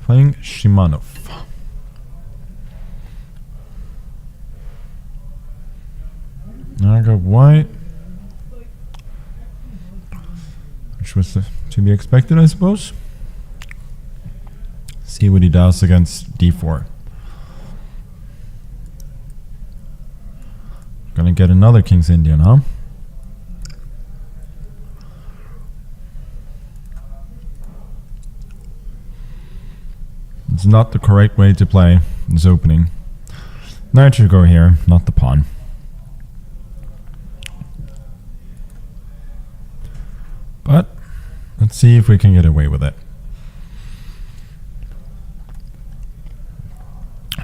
Playing Shimanov. Now I got white. Which was to be expected, I suppose. See what he does against d4. Gonna get another King's Indian, huh? It's not the correct way to play this opening. Knight should go here, not the pawn. But let's see if we can get away with it.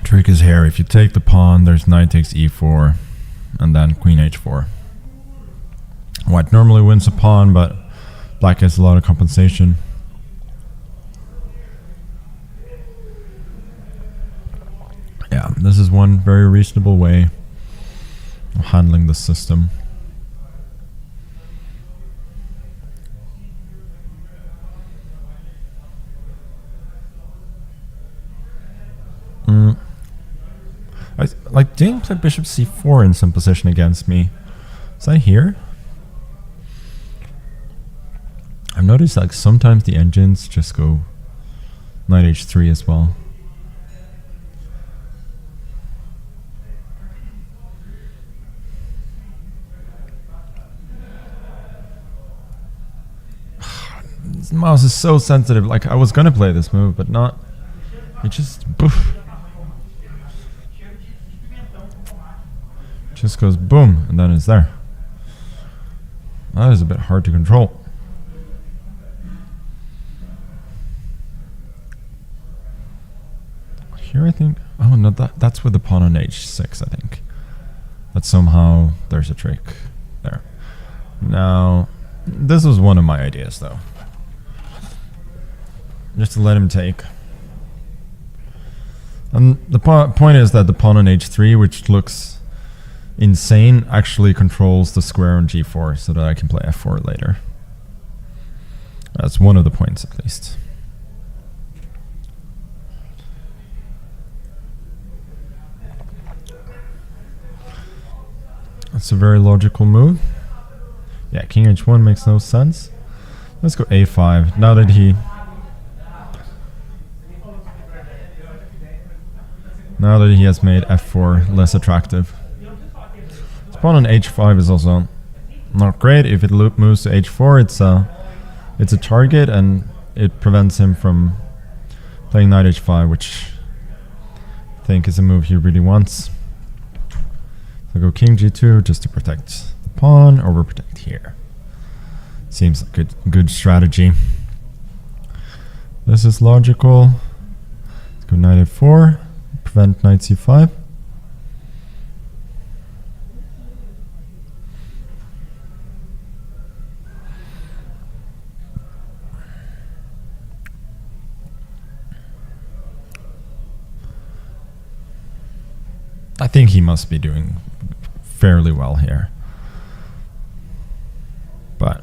Trick is here. If you take the pawn, there's knight takes e4, and then queen h4. White normally wins a pawn, but black has a lot of compensation. Yeah, this is one very reasonable way of handling the system. Like, didn't play bishop c4 in some position against me. Is that here? I've noticed like sometimes the engines just go knight h3 as well. This mouse is so sensitive. Like, I was gonna play this move, but not. It just boof. Just goes boom, and then it's there. That is a bit hard to control. Here I think, oh no, that's with the pawn on h6, I think. That somehow there's a trick there. Now, this was one of my ideas though. Just to let him take. And the point is that the pawn on h3, which looks insane, actually controls the square on g4 so that I can play f4 later. That's one of the points at least. That's a very logical move. Yeah, king h1 makes no sense. Let's go a5. Now that he has made f4 less attractive. His pawn on h5 is also not great. If it moves to h4, it's a target and it prevents him from playing knight h5, which I think is a move he really wants. So go king g2 just to protect the pawn, overprotect here. Seems like a good strategy. This is logical. Let's go knight f4, prevent knight c5. I think he must be doing fairly well here. But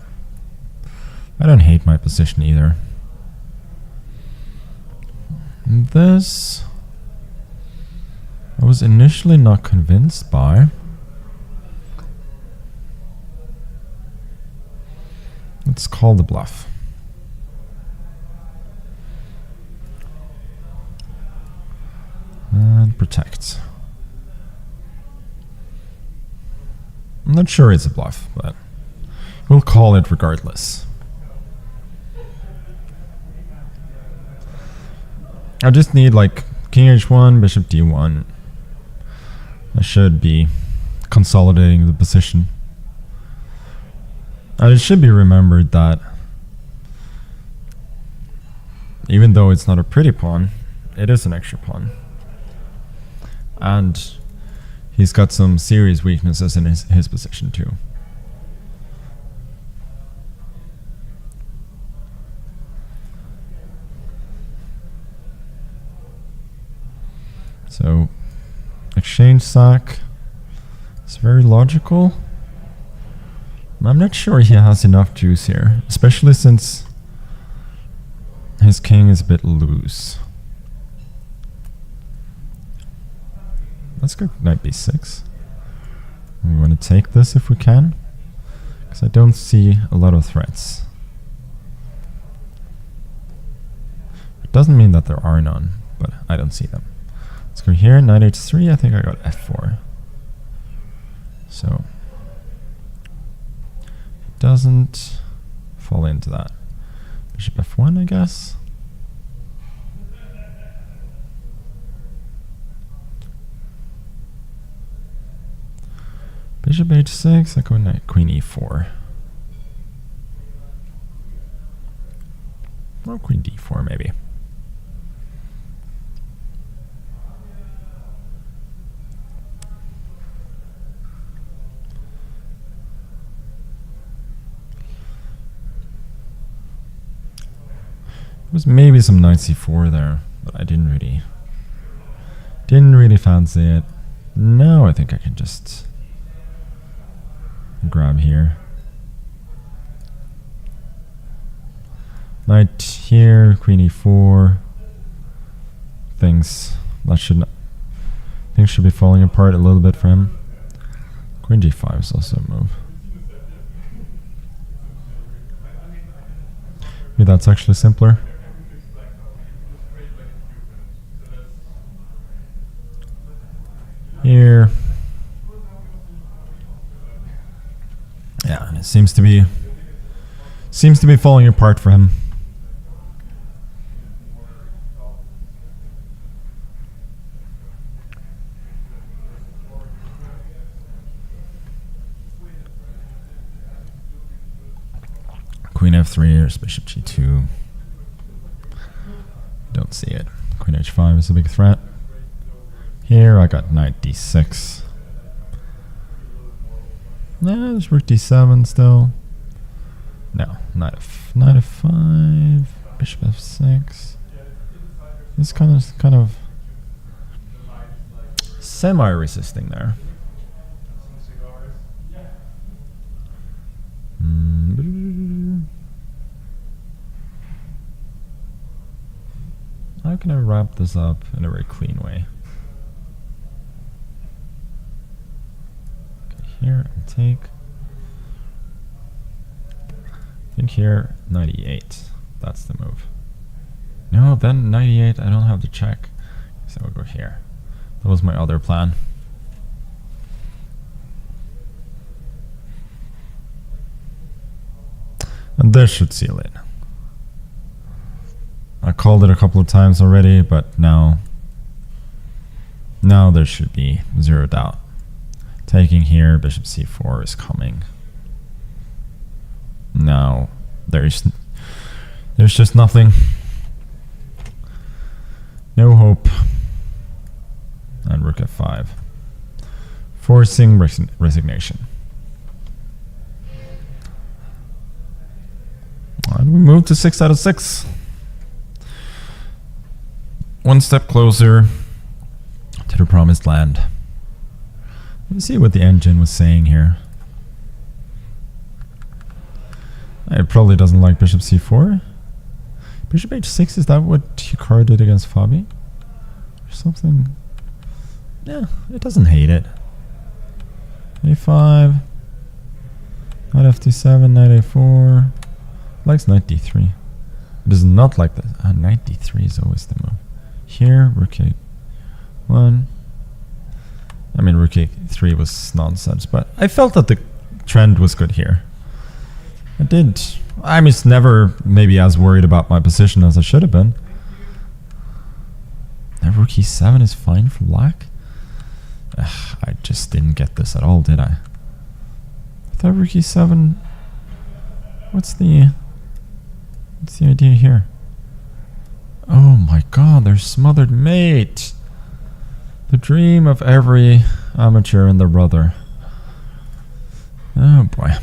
I don't hate my position either. And this I was initially not convinced by. Let's call the bluff. And protect. I'm not sure it's a bluff, but we'll call it regardless. I just need like king h1, bishop d1. I should be consolidating the position. And it should be remembered that even though it's not a pretty pawn, it is an extra pawn. And he's got some serious weaknesses in his position too. So, exchange sack is very logical. I'm not sure he has enough juice here, especially since his king is a bit loose. Let's go knight b6. We want to take this if we can, because I don't see a lot of threats. It doesn't mean that there are none, but I don't see them. Let's go here, knight h3. I think I got f4. So it doesn't fall into that. Bishop f1, I guess. Bishop h6, I go knight, queen e4. Or queen d4 maybe. There was maybe some knight c4 there, but I didn't really fancy it. Now I think I can just grab here. Knight here, queen e4. Things should be falling apart a little bit for him. Queen g5 is also a move. Maybe that's actually simpler. Here. Yeah, it seems to be falling apart for him. Queen f3, here's bishop g2. Don't see it. Queen h5 is a big threat. Here I got knight d6. Nah, there's rook d7 still. No, knight f5, bishop f6. This kind of semi-resisting there. How can I wrap this up in a very clean way? Here, I'll take. I think here, 98. That's the move. No, then 98, I don't have to check. So we'll go here. That was my other plan. And this should seal it. I called it a couple of times already, but now there should be zero doubt. Taking here, bishop c4 is coming. Now there's just nothing. No hope. And rook f5. Forcing resignation. And we move to 6 out of 6. One step closer to the promised land. Let's see what the engine was saying here. It probably doesn't like bishop c4. Bishop h6, is that what Hikaru did against Fabi? Or something? Yeah, it doesn't hate it. a5. Knight f7, knight a4. Likes knight d3. It does not like this. Knight d3 is always the move. Here, rook a1. I mean, rook a3 was nonsense, but I felt that the trend was good here. I did. I'm just never maybe as worried about my position as I should have been. Now rook e7 is fine for black? Ugh, I just didn't get this at all, did I? I thought rook e7... What's the idea here? Oh my god, they're smothered mate! The dream of every amateur and their brother. Oh boy.